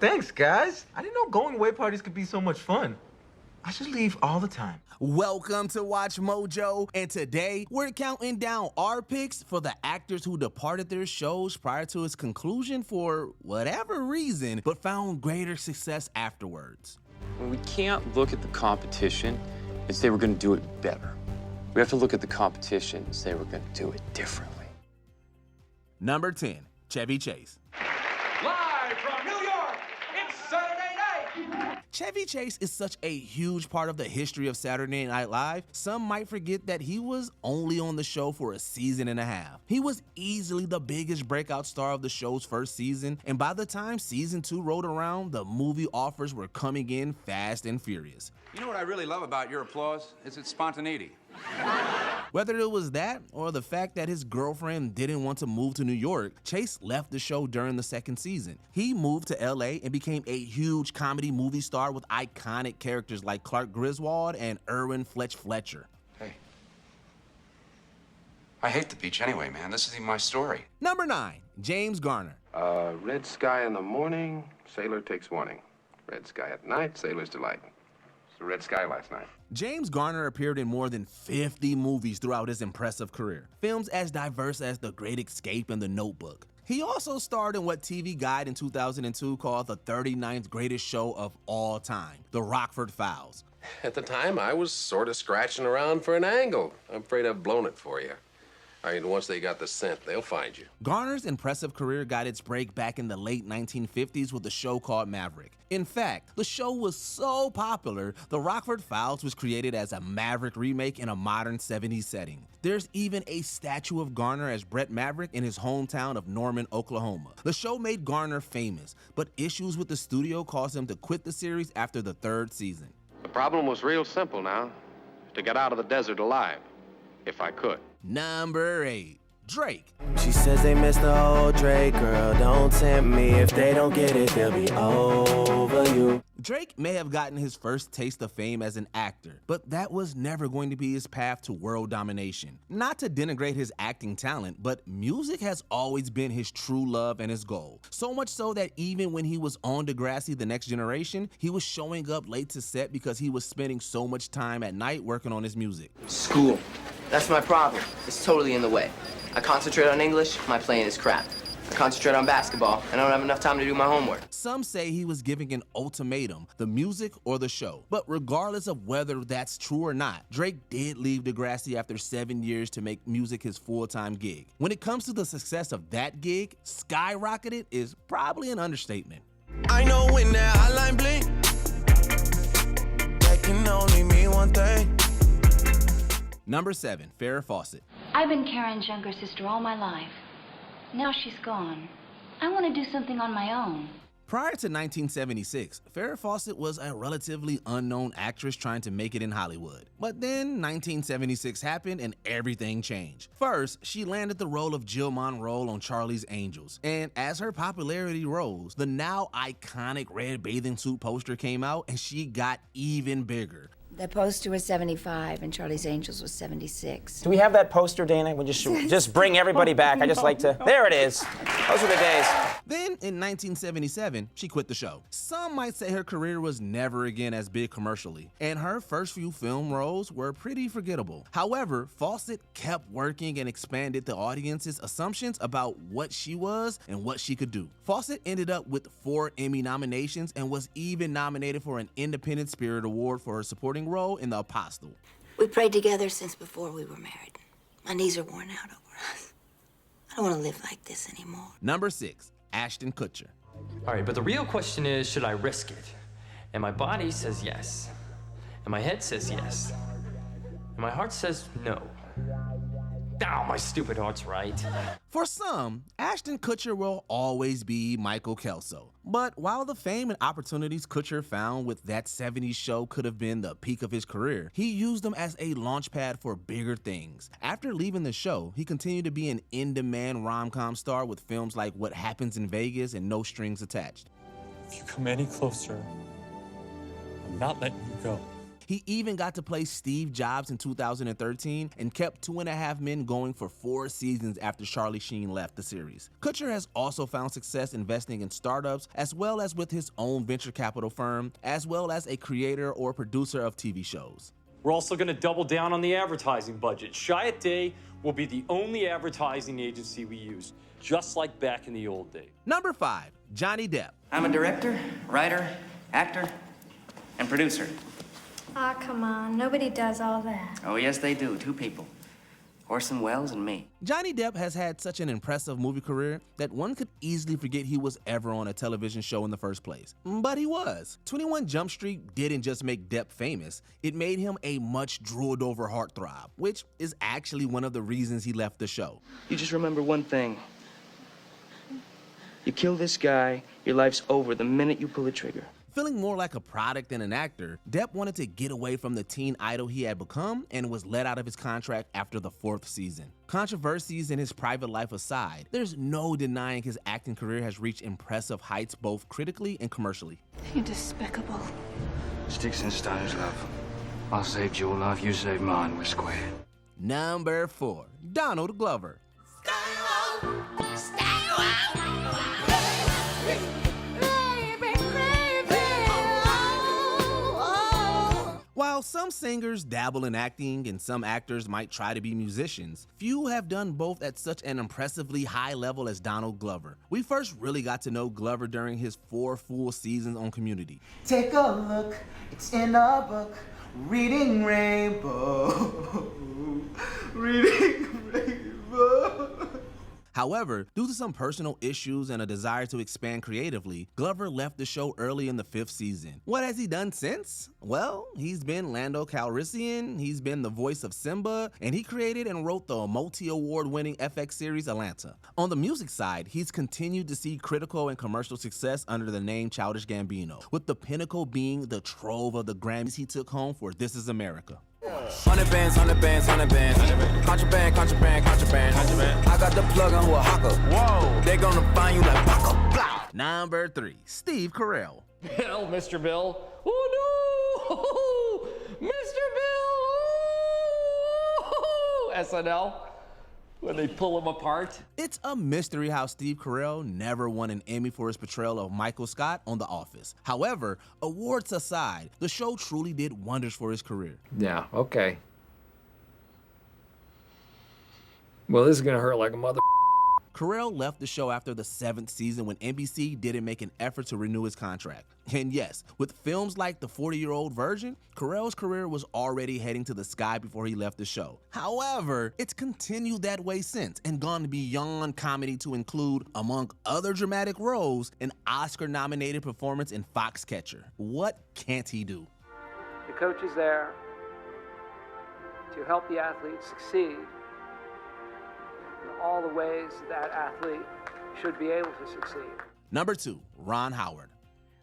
Thanks, guys. I didn't know going away parties could be so much fun. I should leave all the time. Welcome to Watch Mojo, and today we're counting down our picks for the actors who departed their shows prior to its conclusion for whatever reason, but found greater success afterwards. We can't look at the competition and say we're going to do it better. We have to look at the competition and say we're going to do it differently. Number 10, Chevy Chase. Live from New York, it's Saturday night! Chevy Chase is such a huge part of the history of Saturday Night Live, some might forget that he was only on the show for a season and a half. He was easily the biggest breakout star of the show's first season, and by the time season 2 rolled around, the movie offers were coming in fast and furious. You know what I really love about your applause? It's its spontaneity. Whether it was that or the fact that his girlfriend didn't want to move to New York, Chase left the show during the second season. He moved to LA and became a huge comedy movie star with iconic characters like Clark Griswold and Erwin Fletcher. Hey. I hate the beach anyway, man. This isn't my story. Number 9, James Garner. Red sky in the morning, sailor takes warning. Red sky at night, sailor's delight. It's the red sky last night. James Garner appeared in more than 50 movies throughout his impressive career, films as diverse as The Great Escape and The Notebook. He also starred in what TV Guide in 2002 called the 39th greatest show of all time, The Rockford Files. At the time, I was sort of scratching around for an angle. I'm afraid I've blown it for you. I mean, once they got the scent, they'll find you. Garner's impressive career got its break back in the late 1950s with a show called Maverick. In fact, the show was so popular, The Rockford Files was created as a Maverick remake in a modern 70s setting. There's even a statue of Garner as Brett Maverick in his hometown of Norman, Oklahoma. The show made Garner famous, but issues with the studio caused him to quit the series after the 3rd season. The problem was real simple now. To get out of the desert alive, if I could. Number 8, Drake. She says they miss the whole Drake, girl, don't tempt me. If they don't get it, they'll be over you. Drake may have gotten his first taste of fame as an actor, but that was never going to be his path to world domination. Not to denigrate his acting talent, but music has always been his true love and his goal. So much so that even when he was on Degrassi The Next Generation, he was showing up late to set because he was spending so much time at night working on his music. School. That's my problem. It's totally in the way. I concentrate on English, my playing is crap. I concentrate on basketball, and I don't have enough time to do my homework. Some say he was giving an ultimatum, the music or the show. But regardless of whether that's true or not, Drake did leave Degrassi after 7 years to make music his full-time gig. When it comes to the success of that gig, skyrocketed is probably an understatement. I know when that hotline blink, that can only mean one thing. Number 7, Farah Fawcett. I've been Karen's younger sister all my life. Now she's gone. I want to do something on my own. Prior to 1976, Farah Fawcett was a relatively unknown actress trying to make it in Hollywood. But then 1976 happened and everything changed. First, she landed the role of Jill Monroe on Charlie's Angels. And as her popularity rose, the now iconic red bathing suit poster came out and she got even bigger. The poster was 75 and Charlie's Angels was 76. Do we have that poster, Dana? We just bring everybody back. I just like to... There it is. Those are the days. Then, in 1977, she quit the show. Some might say her career was never again as big commercially, and her first few film roles were pretty forgettable. However, Fawcett kept working and expanded the audience's assumptions about what she was and what she could do. Fawcett ended up with 4 Emmy nominations and was even nominated for an Independent Spirit Award for her supporting role in The Apostle. We prayed together since before we were married. My knees are worn out over us. I don't want to live like this anymore. Number 6, Ashton Kutcher. All right, but the real question is, should I risk it? And my body says yes. And my head says yes. And my heart says no. Oh, my stupid heart's right. For some, Ashton Kutcher will always be Michael Kelso. But while the fame and opportunities Kutcher found with that 70s show could have been the peak of his career, he used them as a launchpad for bigger things. After leaving the show, he continued to be an in-demand rom-com star with films like What Happens in Vegas and No Strings Attached. If you come any closer, I'm not letting you go. He even got to play Steve Jobs in 2013 and kept 2.5 Men going for 4 seasons after Charlie Sheen left the series. Kutcher has also found success investing in startups as well as with his own venture capital firm, as well as a creator or producer of TV shows. We're also going to double down on the advertising budget. Chiat Day will be the only advertising agency we use, just like back in the old days. Number 5, Johnny Depp. I'm a director, writer, actor, and producer. Ah, come on. Nobody does all that. Oh, yes, they do. 2 people. Orson Welles and me. Johnny Depp has had such an impressive movie career that one could easily forget he was ever on a television show in the first place. But he was. 21 Jump Street didn't just make Depp famous, it made him a much drooled over heartthrob, which is actually one of the reasons he left the show. You just remember one thing. You kill this guy, your life's over the minute you pull the trigger. Feeling more like a product than an actor, Depp wanted to get away from the teen idol he had become and was let out of his contract after the 4th season. Controversies in his private life aside, there's no denying his acting career has reached impressive heights both critically and commercially. You're despicable. Sticks and stones, love. I saved your life, you saved mine. We're square. Number 4, Donald Glover. While some singers dabble in acting and some actors might try to be musicians, few have done both at such an impressively high level as Donald Glover. We first really got to know Glover during his 4 full seasons on Community. Take a look, it's in a book, reading rainbow, reading rainbow. However, due to some personal issues and a desire to expand creatively, Glover left the show early in the 5th season. What has he done since? Well, he's been Lando Calrissian, he's been the voice of Simba, and he created and wrote the multi-award-winning FX series Atlanta. On the music side, he's continued to see critical and commercial success under the name Childish Gambino, with the pinnacle being the trove of the Grammys he took home for This Is America. 100 bands, 100 bands, 100 bands. Contraband, contraband, contraband. I got the plug on who a hawker. Whoa, they gonna find you like Paco. Blah. Number 3, Steve Carrell. Bill, Mr. Bill. Oh no! Mr. Bill! SNL. When they pull him apart. It's a mystery how Steve Carell never won an Emmy for his portrayal of Michael Scott on The Office. However, awards aside, the show truly did wonders for his career. Yeah, okay. Well, this is gonna hurt like a mother. Carell left the show after the 7th season when NBC didn't make an effort to renew his contract. And yes, with films like The 40-Year-Old Virgin, Carell's career was already heading to the sky before he left the show. However, it's continued that way since and gone beyond comedy to include, among other dramatic roles, an Oscar-nominated performance in Foxcatcher. What can't he do? The coach is there to help the athlete succeed in all the ways that athlete should be able to succeed. Number 2, Ron Howard.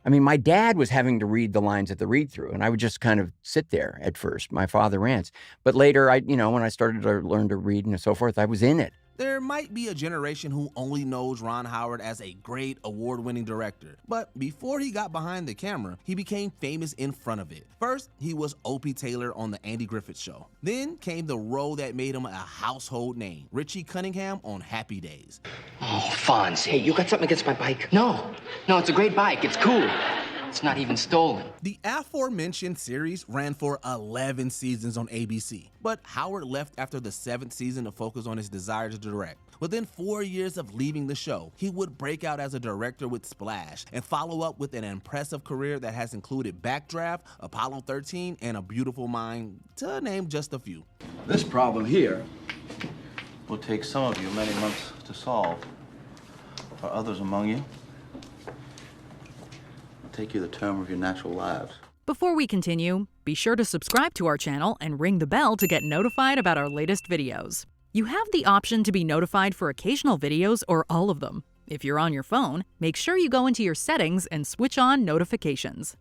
I mean, my dad was having to read the lines at the read-through, and I would just kind of sit there at first. My father rants. But later, when I started to learn to read and so forth, I was in it. There might be a generation who only knows Ron Howard as a great award-winning director, but before he got behind the camera, he became famous in front of it. First, he was Opie Taylor on The Andy Griffith Show. Then came the role that made him a household name, Richie Cunningham on Happy Days. Oh, Fonz, hey, you got something against my bike? No, it's a great bike. It's cool. It's not even stolen. The aforementioned series ran for 11 seasons on ABC, but Howard left after the 7th season to focus on his desire to direct. Within 4 years of leaving the show, he would break out as a director with Splash and follow up with an impressive career that has included Backdraft, Apollo 13, and A Beautiful Mind, to name just a few. This problem here will take some of you many months to solve. For others among you, take you the term of your natural lives. Before we continue, be sure to subscribe to our channel and ring the bell to get notified about our latest videos. You have the option to be notified for occasional videos or all of them. If you're on your phone, make sure you go into your settings and switch on notifications.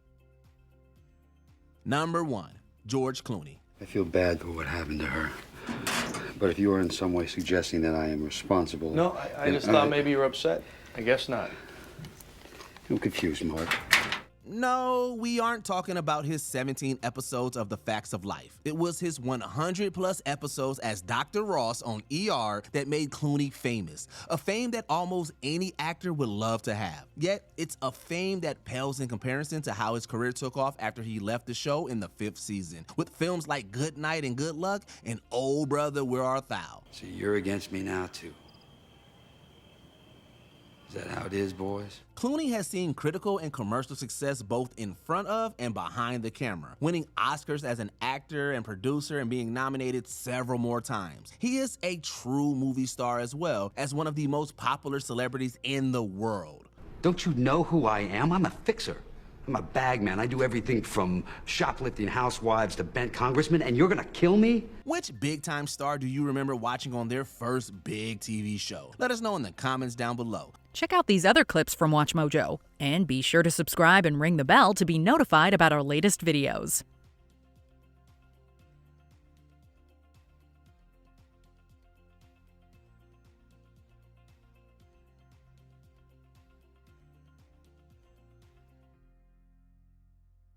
Number 1, George Clooney. I feel bad for what happened to her. But if you are in some way suggesting that I am responsible... No, I just thought maybe you were upset. I guess not. I'm confused, Mark. No, we aren't talking about his 17 episodes of The Facts of Life. It was his 100+ episodes as Dr. Ross on ER that made Clooney famous, a fame that almost any actor would love to have. Yet, it's a fame that pales in comparison to how his career took off after he left the show in the 5th season, with films like Good Night and Good Luck and Oh Brother, Where Art Thou? So you're against me now, too. Is that how it is, boys? Clooney has seen critical and commercial success both in front of and behind the camera, winning Oscars as an actor and producer and being nominated several more times. He is a true movie star as well as one of the most popular celebrities in the world. Don't you know who I am? I'm a fixer. I'm a bag man. I do everything from shoplifting housewives to bent congressmen, and you're gonna kill me? Which big-time star do you remember watching on their first big TV show? Let us know in the comments down below. Check out these other clips from WatchMojo, and be sure to subscribe and ring the bell to be notified about our latest videos.